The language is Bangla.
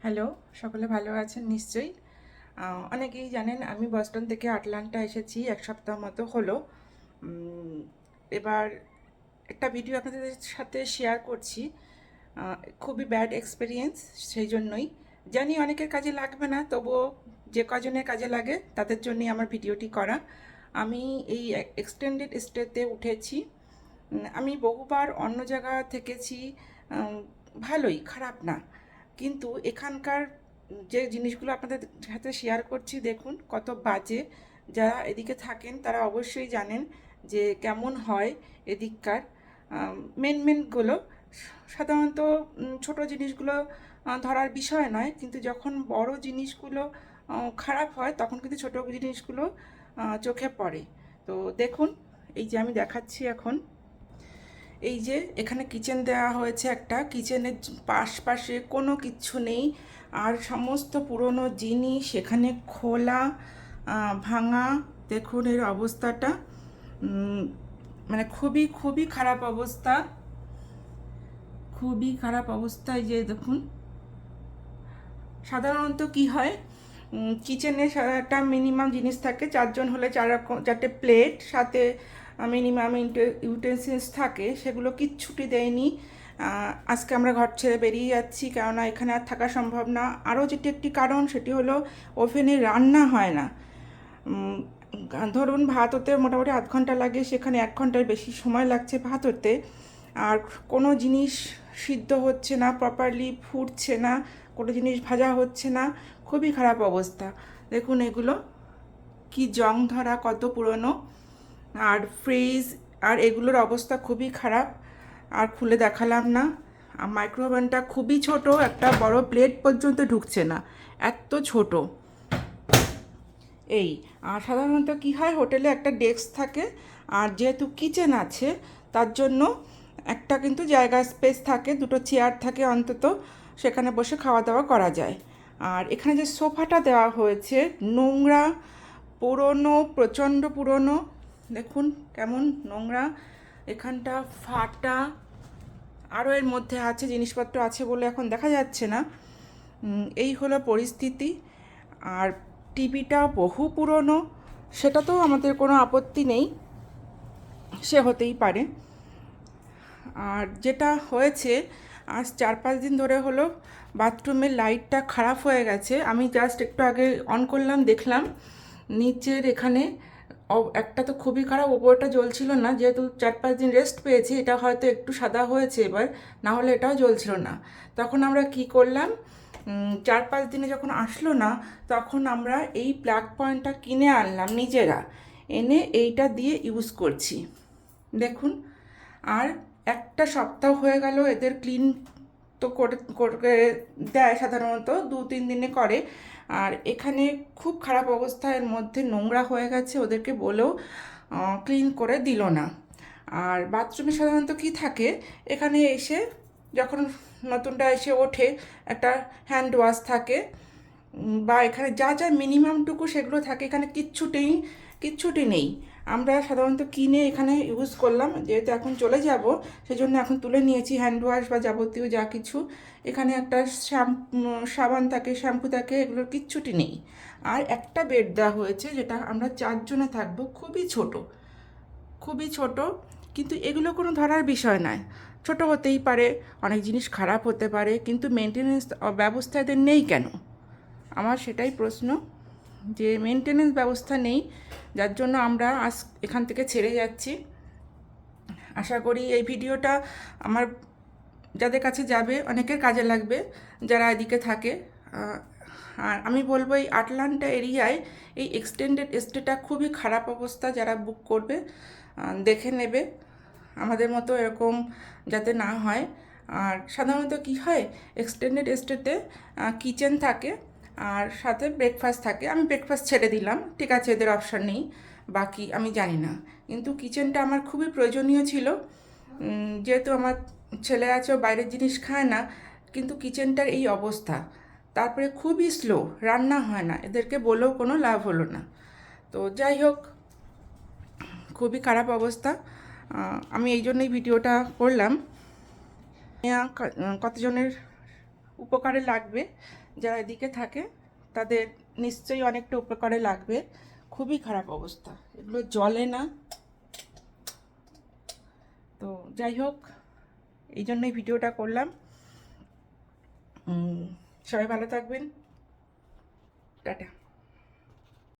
হ্যালো, সকলে ভালো আছেন নিশ্চয়ই। অনেকেই জানেন আমি বস্টন থেকে আটলান্টা এসেছি, এক সপ্তাহ মতো হলো। উম, এবার একটা ভিডিও আপনাদের সাথে শেয়ার করছি। খুবই ব্যাড এক্সপিরিয়েন্স, সেই জন্যই জানি অনেকের কাজে লাগবে না, তবুও যে কজনের কাজে লাগে তাদের জন্যই আমার ভিডিওটি করা। আমি এই এক্সটেন্ডেড স্টেতে উঠেছি। আমি বহুবার অন্য জায়গা থেকেছি, উম, ভালোই, খারাপ না। কিন্তু এখানকার যে জিনিসগুলো আপনাদের সাথে শেয়ার করছি, দেখুন কত বাজে। যারা এদিকে থাকেন তারা অবশ্যই জানেন যে কেমন হয় এদিককার। মেনগুলো সাধারণত ছোট জিনিসগুলো ধরার বিষয় নয়, কিন্তু যখন বড় জিনিসগুলো খারাপ হয় তখন কিন্তু ছোট জিনিসগুলো চোখে পড়ে। তো দেখুন, এই যে আমি দেখাচ্ছি এখন, এই যে এখানে কিচেন দেওয়া হয়েছে, একটা কিচেনের পাশে কোনো কিচ্ছু নেই। আর সমস্ত পুরনো জিনিস এখানে খোলা, ভাঙা। দেখুন এর অবস্থাটা, উম, মানে খুবই খুবই খারাপ অবস্থা, খুবই খারাপ অবস্থা। এই যে দেখুন, সাধারণত কি হয়, কিচেনে একটা মিনিমাম জিনিস থাকে, চারজন হলে চারটে প্লেট, সাথে মিনিমাম ইউটেন্সিলস থাকে, সেগুলো কিচ্ছুটি দেয়নি। আজকে আমরা ঘর ছেড়ে বেরিয়ে যাচ্ছি, কেননা এখানে আর থাকা সম্ভব না। আরও যেটি একটি কারণ, সেটি হলো ওভেনে রান্না হয় না। উম, ধরুন ভাত হতে মোটামুটি আধ ঘন্টা লাগে, সেখানে 1 ঘন্টার বেশি সময় লাগছে ভাত হতে। আর কোনো জিনিস সিদ্ধ হচ্ছে না প্রপারলি, ফুটছে না, কোনো জিনিস ভাজা হচ্ছে না। খুবই খারাপ অবস্থা। দেখুন এগুলো কি জং ধরা, কত পুরনো। আর ফ্রিজ আর এগুলোর অবস্থা খুবই খারাপ, আর খুলে দেখালাম না। আর মাইক্রোওভেনটা খুবই ছোট, একটা বড় প্লেট পর্যন্ত ঢুকছে না, এত ছোট। এই, আর সাধারণত কি হয়, হোটেলে একটা ডেস্ক থাকে, আর যেহেতু কিচেন আছে তার জন্য একটা কিন্তু জায়গা, স্পেস থাকে, দুটো চেয়ার থাকে অন্তত, সেখানে বসে খাওয়া দাওয়া করা যায়। আর এখানে যে সোফাটা দেওয়া হয়েছে, নোংরা, পুরনো, প্রচণ্ড পুরনো। দেখুন কেমন নোংরা, এখানটা ফাটা। আরও এর মধ্যে আছে, জিনিসপত্র আছে বলে এখন দেখা যাচ্ছে না। এই হলো পরিস্থিতি। আর টিভিটা বহু পুরনো, সেটাতেও আমাদের কোনো আপত্তি নেই, সে হতেই পারে। আর যেটা হয়েছে, আজ 4-5 দিন ধরে হলো বাথরুমের লাইটটা খারাপ হয়ে গেছে। আমি জাস্ট একটু আগে অন করলাম, দেখলাম নিচের এখানে একটা তো খুবই খারাপ, ওপরটা জ্বলছিল না, যেহেতু 4-5 দিন রেস্ট পেয়েছি, এটা হয়তো একটু সাদা হয়েছে এবার, না হলে এটাও জ্বলছিল না। তখন আমরা কি করলাম, 4-5 দিনে যখন আসলো না, তখন আমরা এই প্লাগ পয়েন্টটা কিনে আনলাম নিজেরা, এনে এইটা দিয়ে ইউজ করছি। দেখুন, আর একটা সপ্তাহ হয়ে গেল, এদের ক্লিন তো করে দেয় সাধারণত 2-3 দিনে করে। আর এখানে খুব খারাপ অবস্থা, এর মধ্যে নোংরা হয়ে গেছে, ওদেরকে বলেও ক্লিন করে দিল না। আর বাথরুমে সাধারণত কি থাকে, এখানে এসে যখন নতুনটা এসে ওঠে, একটা হ্যান্ড ওয়াশ থাকে, বা এখানে যা যা মিনিমামটুকু সেগুলো থাকে, এখানে কিচ্ছুটি নেই। আমরা সাধারণত কিনে এখানে ইউজ করলাম, যেহেতু এখন চলে যাব সেজন্য এখন তুলে নিয়েছি হ্যান্ড ওয়াশ বা যাবতীয় যা কিছু। এখানে একটা সাবান থাকে, শ্যাম্পু থাকে, এগুলোর কিচ্ছুটি নেই। আর একটা বেড দেওয়া হয়েছে, যেটা আমরা 4 জনে থাকবো, খুবই ছোট, খুবই ছোট। কিন্তু এগুলো কোনো ধরার বিষয় নয়, ছোট হতেই পারে, অনেক জিনিস খারাপ হতে পারে, কিন্তু মেনটেনেন্স ব্যবস্থা এদের নেই কেন? আমার সেটাই প্রশ্ন, যে মেনটেনেন্স ব্যবস্থা নেই, যার জন্য আমরা আজ এখান থেকে ছেড়ে যাচ্ছি। আশা করি এই ভিডিওটা আমার যাদের কাছে যাবে অনেকের কাজে লাগবে, যারা এদিকে থাকে। আর আমি বলবো এই আটলান্টা এরিয়ায় এই এক্সটেন্ডেড স্টেটা খুবই খারাপ অবস্থা, যারা বুক করবে দেখে নেবে, আমাদের মতো এরকম যাতে না হয়। আর সাধারণত কি হয়, এক্সটেন্ডেড স্টেতে কিচেন থাকে আর সাথে ব্রেকফাস্ট থাকে। আমি ব্রেকফাস্ট ছেড়ে দিলাম, ঠিক আছে, এদের অপশান নেই, বাকি আমি জানি না। কিন্তু কিচেনটা আমার খুবই প্রয়োজনীয় ছিল, যেহেতু আমার ছেলে আছে, ও বাইরের জিনিস খায় না, কিন্তু কিচেনটার এই অবস্থা। তারপরে খুবই স্লো, রান্না হয় না, এদেরকে বলেও কোনো লাভ হলো না। তো যাই হোক, খুবই খারাপ অবস্থা। আমি এই জন্যই ভিডিওটা করলাম। কতজনের উপকারে লাগবে, যারা এদিকে থাকে তাদের নিশ্চয়ই অনেকটা উপকারে লাগবে। খুবই খারাপ অবস্থা, এগুলো জলে না। তো যাই হোক, এই জন্যই ভিডিওটা করলাম। সবাই ভালো থাকবেন, টাটা।